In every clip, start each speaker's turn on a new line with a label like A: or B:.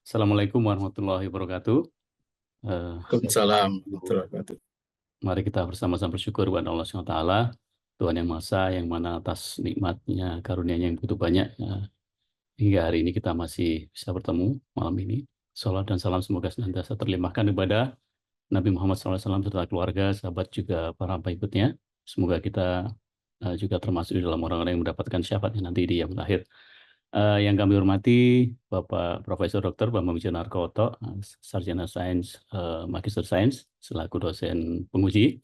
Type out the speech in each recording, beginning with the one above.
A: Assalamualaikum warahmatullahi wabarakatuh.
B: Waalaikumsalam warahmatullahi wabarakatuh.
A: Mari kita bersama-sama bersyukur kepada Allah SWT, Tuhan yang Maha Esa, yang mana atas nikmatnya, karunia-Nya yang begitu banyak, hingga hari ini kita masih bisa bertemu malam ini. Salam dan salam semoga senantiasa terlimpahkan kepada Nabi Muhammad SAW serta keluarga, sahabat juga para pengikutnya. Semoga kita juga termasuk di dalam orang-orang yang mendapatkan syafaatnya nanti di yang akhir. Yang kami hormati Bapak Profesor Dr. Bambang Wijanarko, Sarjana Sains, Magister Sains, selaku dosen penguji.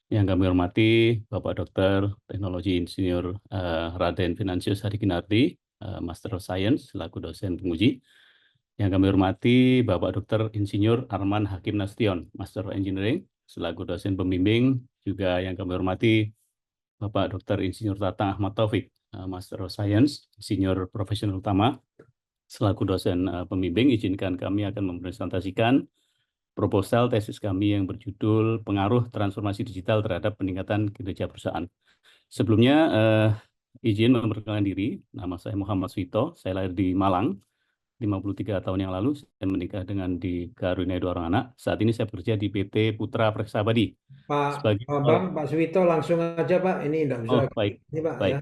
A: Yang kami hormati Bapak Dr. Teknologi Insinyur Raden Finansius Hadikinardi, Master of Science, selaku dosen penguji. Yang kami hormati Bapak Dr. Insinyur Arman Hakim Nasution, Master of Engineering, selaku dosen pembimbing. Juga yang kami hormati Bapak Dr. Insinyur Tatang Ahmad Taufik, Master of Science, Senior Profesional Utama, selaku dosen pembimbing. Izinkan kami akan mempresentasikan proposal tesis kami yang berjudul Pengaruh Transformasi Digital Terhadap Peningkatan Kinerja Perusahaan. Sebelumnya, izin memperkenalkan diri. Nama saya Muhammad Suito, saya lahir di Malang 53 tahun yang lalu. Saya menikah dengan dikaruniai 2 orang anak. Saat ini saya bekerja di PT Putra Praksabadi.
C: Pak
A: Sebagai
C: Bambang, Pak Suwito langsung aja Pak, ini enggak usah
A: baik,
C: ini Pak
A: baik.
C: ya.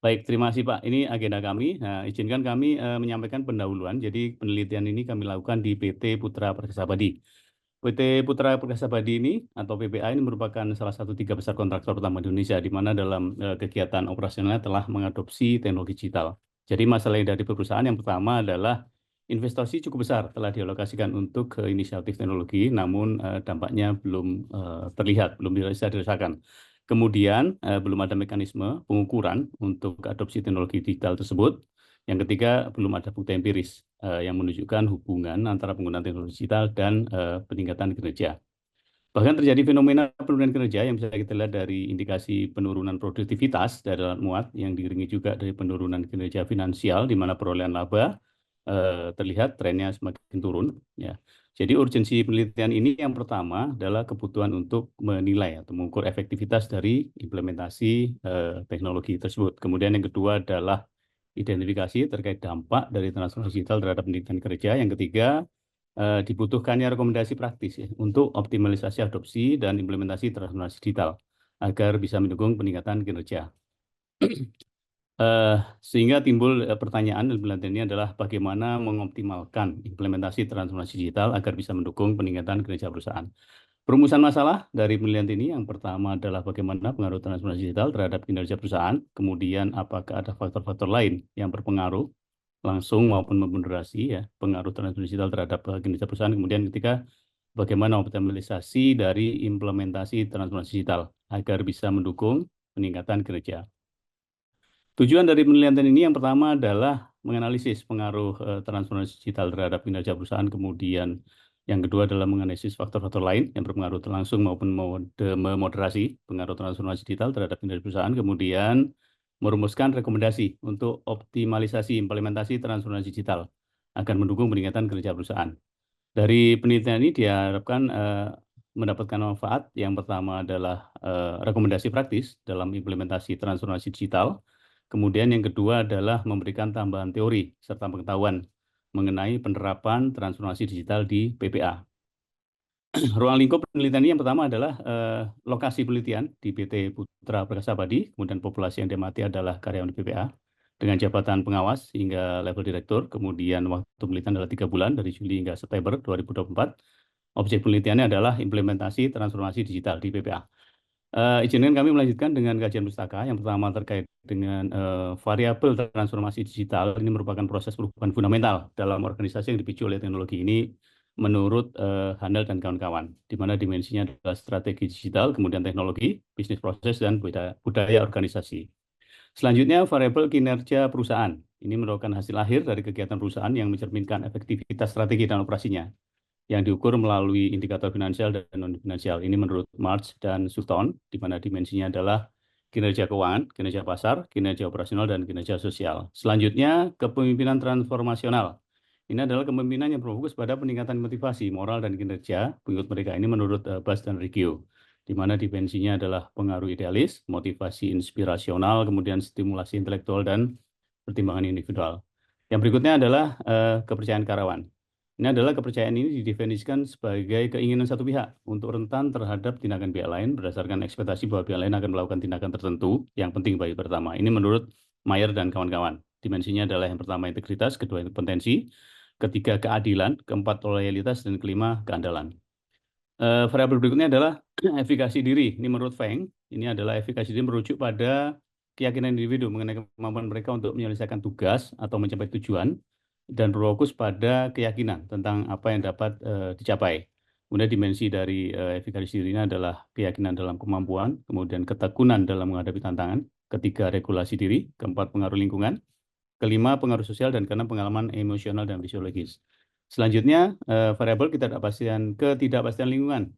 A: Baik, terima kasih Pak. Ini agenda kami. Nah, izinkan kami menyampaikan pendahuluan. Jadi penelitian ini kami lakukan di PT Putra Praksabadi. PT Putra Praksabadi ini atau PPA ini merupakan salah satu 3 besar kontraktor utama di Indonesia, di mana dalam kegiatan operasionalnya telah mengadopsi teknologi digital. Jadi masalah dari perusahaan yang pertama adalah investasi cukup besar telah dialokasikan untuk inisiatif teknologi, namun dampaknya belum terlihat, belum bisa dirasakan. Kemudian belum ada mekanisme pengukuran untuk adopsi teknologi digital tersebut. Yang ketiga, belum ada bukti empiris yang menunjukkan hubungan antara penggunaan teknologi digital dan peningkatan kinerja. Bahkan terjadi fenomena penurunan kinerja yang bisa kita lihat dari indikasi penurunan produktivitas dari alat muat yang diiringi juga dari penurunan kinerja finansial, di mana perolehan laba terlihat trennya semakin turun. Ya. Jadi urgensi penelitian ini yang pertama adalah kebutuhan untuk menilai atau mengukur efektivitas dari implementasi teknologi tersebut. Kemudian yang kedua adalah identifikasi terkait dampak dari transformasi digital terhadap pendidikan kerja. Yang ketiga, dibutuhkannya rekomendasi praktis ya, untuk optimalisasi adopsi dan implementasi transformasi digital agar bisa mendukung peningkatan kinerja. Sehingga timbul pertanyaan dalam penelitian ini adalah bagaimana mengoptimalkan implementasi transformasi digital agar bisa mendukung peningkatan kinerja perusahaan. Perumusan masalah dari penelitian ini yang pertama adalah bagaimana pengaruh transformasi digital terhadap kinerja perusahaan, kemudian apakah ada faktor-faktor lain yang berpengaruh langsung maupun memoderasi ya pengaruh transformasi digital terhadap kinerja perusahaan, kemudian ketiga bagaimana optimalisasi dari implementasi transformasi digital agar bisa mendukung peningkatan kinerja. Tujuan dari penelitian ini yang pertama adalah menganalisis pengaruh transformasi digital terhadap kinerja perusahaan, kemudian yang kedua adalah menganalisis faktor-faktor lain yang berpengaruh langsung maupun memoderasi pengaruh transformasi digital terhadap kinerja perusahaan, kemudian merumuskan rekomendasi untuk optimalisasi implementasi transformasi digital agar mendukung peningkatan kinerja perusahaan. Dari penelitian ini diharapkan mendapatkan manfaat. Yang pertama adalah rekomendasi praktis dalam implementasi transformasi digital. Kemudian yang kedua adalah memberikan tambahan teori serta pengetahuan mengenai penerapan transformasi digital di PPA. Ruang lingkup penelitian ini yang pertama adalah lokasi penelitian di PT Putra Praksabadi, kemudian populasi yang diamati adalah karyawan di PPA dengan jabatan pengawas hingga level direktur, kemudian waktu penelitian adalah 3 bulan dari Juli hingga September 2024. Objek penelitiannya adalah implementasi transformasi digital di PPA. Izinkan kami melanjutkan dengan kajian pustaka. Yang pertama terkait dengan variabel transformasi digital. Ini merupakan proses perubahan fundamental dalam organisasi yang dipicu oleh teknologi ini menurut Handel dan kawan-kawan, di mana dimensinya adalah strategi digital, kemudian teknologi, bisnis proses, dan budaya organisasi. Selanjutnya, variabel kinerja perusahaan. Ini merupakan hasil akhir dari kegiatan perusahaan yang mencerminkan efektivitas strategi dan operasinya, yang diukur melalui indikator finansial dan non-finansial. Ini menurut March dan Sutton, di mana dimensinya adalah kinerja keuangan, kinerja pasar, kinerja operasional, dan kinerja sosial. Selanjutnya, kepemimpinan transformasional. Ini adalah kepemimpinan yang berfokus pada peningkatan motivasi, moral, dan kinerja pengikut mereka. Ini menurut Bas dan Rikio, di mana dimensinya adalah pengaruh idealis, motivasi inspirasional, kemudian stimulasi intelektual, dan pertimbangan individual. Yang berikutnya adalah kepercayaan karyawan. Ini adalah kepercayaan ini didefinisikan sebagai keinginan satu pihak untuk rentan terhadap tindakan pihak lain berdasarkan ekspektasi bahwa pihak lain akan melakukan tindakan tertentu yang penting bagi pertama. Ini menurut Mayer dan kawan-kawan. Dimensinya adalah yang pertama integritas, kedua potensi, ketiga keadilan, keempat loyalitas, dan kelima keandalan. Variabel berikutnya adalah efikasi diri. Ini menurut Feng, ini adalah efikasi diri merujuk pada keyakinan individu mengenai kemampuan mereka untuk menyelesaikan tugas atau mencapai tujuan dan berfokus pada keyakinan tentang apa yang dapat dicapai. Kemudian dimensi dari efikasi diri ini adalah keyakinan dalam kemampuan, kemudian ketekunan dalam menghadapi tantangan, ketiga regulasi diri, keempat pengaruh lingkungan, kelima pengaruh sosial, dan keenam pengalaman emosional dan fisiologis. Selanjutnya, variabel ketidakpastian lingkungan.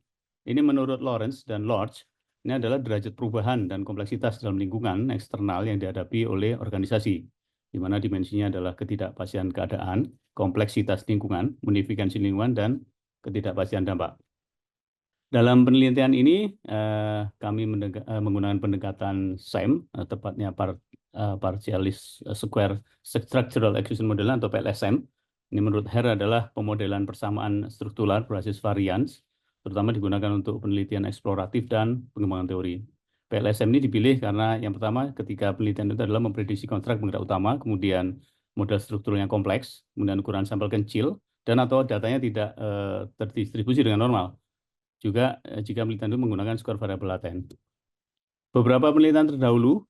A: Ini menurut Lawrence dan Lodge, ini adalah derajat perubahan dan kompleksitas dalam lingkungan eksternal yang dihadapi oleh organisasi, di mana dimensinya adalah ketidakpastian keadaan, kompleksitas lingkungan, modifikasi lingkungan, dan ketidakpastian dampak. Dalam penelitian ini, kami menggunakan pendekatan SAM, tepatnya Partialist Square Structural Execution Model atau PLSM. Ini menurut Hare adalah pemodelan persamaan struktural berbasis varians, terutama digunakan untuk penelitian eksploratif dan pengembangan teori. PLSM ini dipilih karena yang pertama ketika penelitian itu adalah memprediksi kontrak penggerak utama, kemudian model strukturnya kompleks, kemudian ukuran sampel kecil, dan atau datanya tidak terdistribusi dengan normal. Juga jika penelitian itu menggunakan skor variabel laten. Beberapa penelitian terdahulu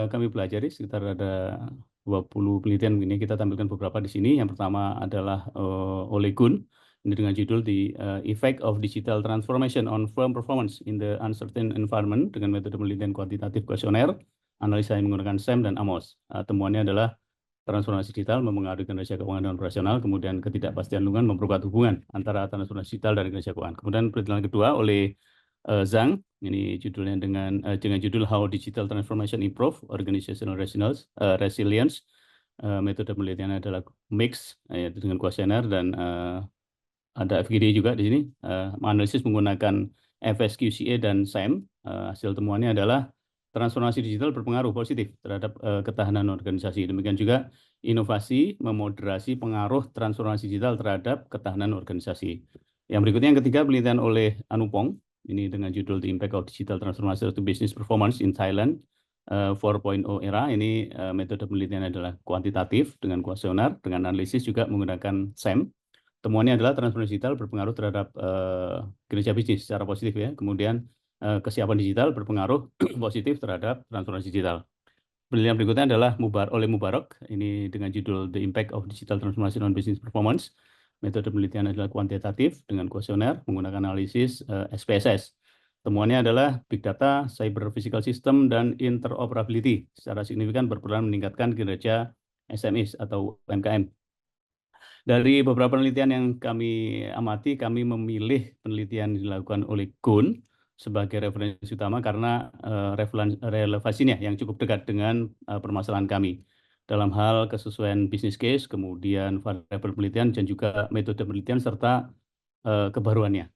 A: kami pelajari, sekitar ada 20 penelitian begini, kita tampilkan beberapa di sini. Yang pertama adalah oleh Kuhn, ini dengan judul The Effect of Digital Transformation on Firm Performance in the Uncertain Environment dengan metode penelitian kuantitatif kuesioner, analisa yang menggunakan SAM dan AMOS. Temuannya adalah transformasi digital mempengaruhi kinerja keuangan dan operasional, kemudian ketidakpastian lingkungan memperkuat hubungan antara transformasi digital dan kinerja keuangan. Kemudian penelitian kedua oleh Zhang, ini judulnya dengan judul How Digital Transformation Improve Organizational Resilience. Metode penelitiannya adalah mix, yaitu dengan kuesioner, dan ada FGD juga di sini. Analisis menggunakan FSQCA dan SAM. Hasil temuannya adalah transformasi digital berpengaruh positif terhadap ketahanan organisasi. Demikian juga inovasi memoderasi pengaruh transformasi digital terhadap ketahanan organisasi. Yang berikutnya yang ketiga penelitian oleh Anupong, ini dengan judul The Impact of Digital Transformation to Business Performance in Thailand 4.0 Era. Ini metode penelitian adalah kuantitatif dengan kuesioner, dengan analisis juga menggunakan SAM. Temuannya adalah transformasi digital berpengaruh terhadap kinerja bisnis secara positif ya. Kemudian kesiapan digital berpengaruh positif terhadap transformasi digital. Penelitian berikutnya adalah oleh Mubarak, ini dengan judul The Impact of Digital Transformation on Business Performance. Metode penelitian adalah kuantitatif dengan kuesioner menggunakan analisis SPSS. Temuannya adalah Big Data, Cyber Physical System, dan Interoperability secara signifikan berperan meningkatkan kinerja SMEs atau UMKM. Dari beberapa penelitian yang kami amati, kami memilih penelitian yang dilakukan oleh Kuhn sebagai referensi utama karena relevansinya yang cukup dekat dengan permasalahan kami dalam hal kesesuaian business case, kemudian variabel penelitian, dan juga metode penelitian serta kebaruannya.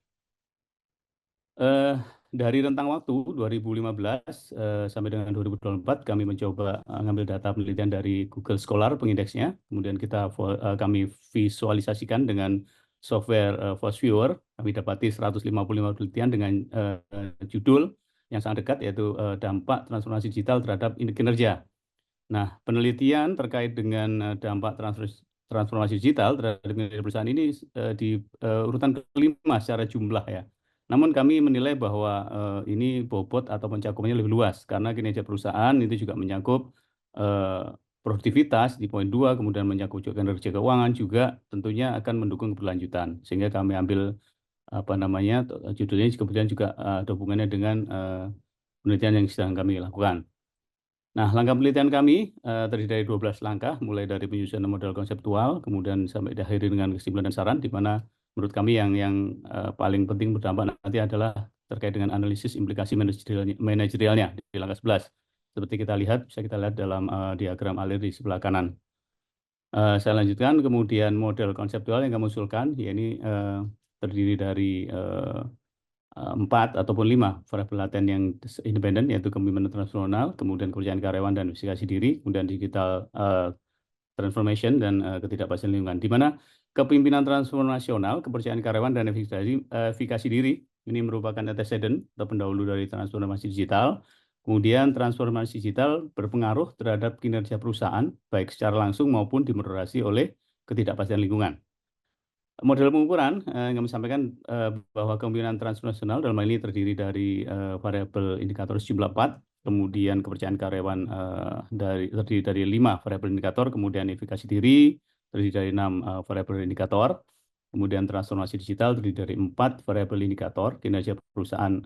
A: Dari rentang waktu 2015 sampai dengan 2024, kami mencoba mengambil data penelitian dari Google Scholar pengindeksnya, kemudian kami visualisasikan dengan software Force Viewer. Kami dapati 155 penelitian dengan judul yang sangat dekat, yaitu dampak transformasi digital terhadap kinerja. Nah, penelitian terkait dengan dampak transformasi digital terhadap kinerja perusahaan ini di urutan kelima secara jumlah ya. Namun kami menilai bahwa ini bobot atau mencakupannya lebih luas karena kinerja perusahaan itu juga menyangkut produktivitas di poin 2, kemudian menyangkut juga kinerja keuangan, juga tentunya akan mendukung keberlanjutan. Sehingga kami ambil judulnya kemudian juga ada hubungannya dengan penelitian yang sedang kami lakukan. Nah, langkah penelitian kami terdiri dari 12 langkah, mulai dari penyusunan model konseptual, kemudian sampai diakhiri dengan kesimpulan dan saran, di mana menurut kami yang paling penting berdampak nanti adalah terkait dengan analisis implikasi manajerialnya di langkah 11. Seperti kita lihat, bisa kita lihat dalam diagram alir di sebelah kanan. Saya lanjutkan, kemudian model konseptual yang kami usulkan, ini terdiri dari 4 ataupun 5 variabel laten yang independen, yaitu kepemimpinan transaksional, kemudian kepercayaan karyawan dan efikasi diri, kemudian digital transformation dan ketidakpastian lingkungan, di mana kepemimpinan transformasional, kepercayaan karyawan, dan efikasi diri ini merupakan antecedent atau pendahulu dari transformasi digital. Kemudian transformasi digital berpengaruh terhadap kinerja perusahaan, baik secara langsung maupun dimoderasi oleh ketidakpastian lingkungan. Model pengukuran yang kami sampaikan bahwa kepemimpinan transnasional dalam hal ini terdiri dari variabel indikator sejumlah 4, kemudian kepercayaan karyawan terdiri dari 5 variabel indikator, kemudian efikasi diri terdiri dari 6 variabel indikator, kemudian transformasi digital terdiri dari 4 variabel indikator, kinerja perusahaan,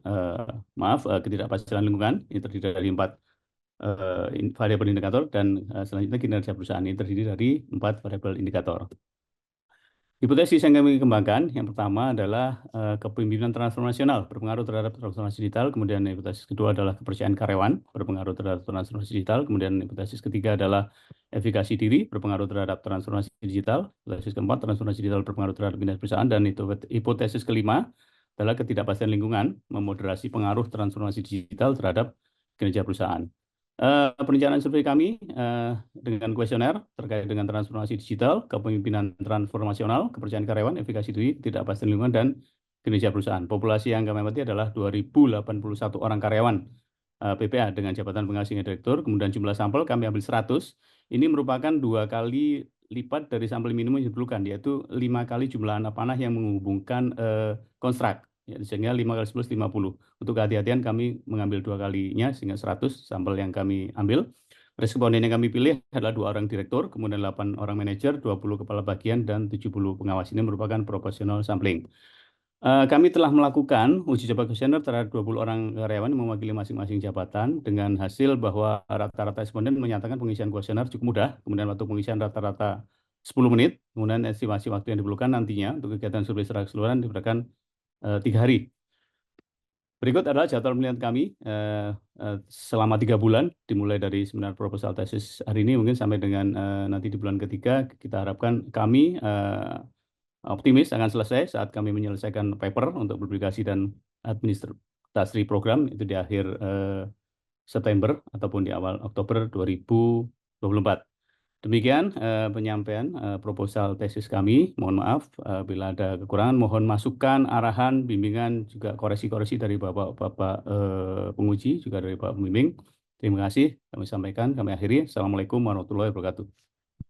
A: ketidakpastian lingkungan ini terdiri dari 4 variabel indikator, dan selanjutnya kinerja perusahaan ini terdiri dari 4 variabel indikator. Hipotesis yang kami kembangkan, yang pertama adalah kepemimpinan transformasional berpengaruh terhadap transformasi digital, kemudian hipotesis kedua adalah kepercayaan karyawan berpengaruh terhadap transformasi digital, kemudian hipotesis ketiga adalah efikasi diri berpengaruh terhadap transformasi digital, hipotesis keempat transformasi digital berpengaruh terhadap kinerja perusahaan, dan hipotesis kelima adalah ketidakpastian lingkungan memoderasi pengaruh transformasi digital terhadap kinerja perusahaan. Perencanaan survei kami dengan kuesioner terkait dengan transformasi digital, kepemimpinan transformasional, kepercayaan karyawan, efikasi diri, ketidakpastian lingkungan, dan kinerja perusahaan. Populasi yang kami amati adalah 2.081 orang karyawan PPA dengan jabatan pengawas hingga direktur, kemudian jumlah sampel kami ambil 100. Ini merupakan 2 kali lipat dari sampel minimum yang diperlukan, yaitu 5 kali jumlah anak panah yang menghubungkan konstruk. Ya, sehingga 5 kali 11, 50. Untuk kehati-hatian kami mengambil 2 kalinya sehingga 100 sampel yang kami ambil. Responden yang kami pilih adalah 2 orang direktur, kemudian 8 orang manajer, 20 kepala bagian, dan 70 pengawas. Ini merupakan proportional sampling. Kami telah melakukan uji coba kuesioner terhadap 20 orang karyawan yang mewakili masing-masing jabatan dengan hasil bahwa rata-rata responden menyatakan pengisian kuesioner cukup mudah, kemudian waktu pengisian rata-rata 10 menit, kemudian estimasi waktu yang diperlukan nantinya untuk kegiatan survei secara keseluruhan diperlukan 3 hari. Berikut adalah jadwal penelitian kami selama 3 bulan, dimulai dari seminar proposal tesis hari ini mungkin sampai dengan nanti di bulan ketiga. Kita harapkan kami optimis akan selesai saat kami menyelesaikan paper untuk publikasi dan administrasi program itu di akhir September ataupun di awal Oktober 2024. Demikian penyampaian proposal tesis kami. Mohon maaf bila ada kekurangan. Mohon masukan, arahan, bimbingan, juga koreksi-koreksi dari Bapak-Bapak penguji, juga dari Bapak pembimbing. Terima kasih kami sampaikan, kami akhiri. Assalamualaikum warahmatullahi wabarakatuh.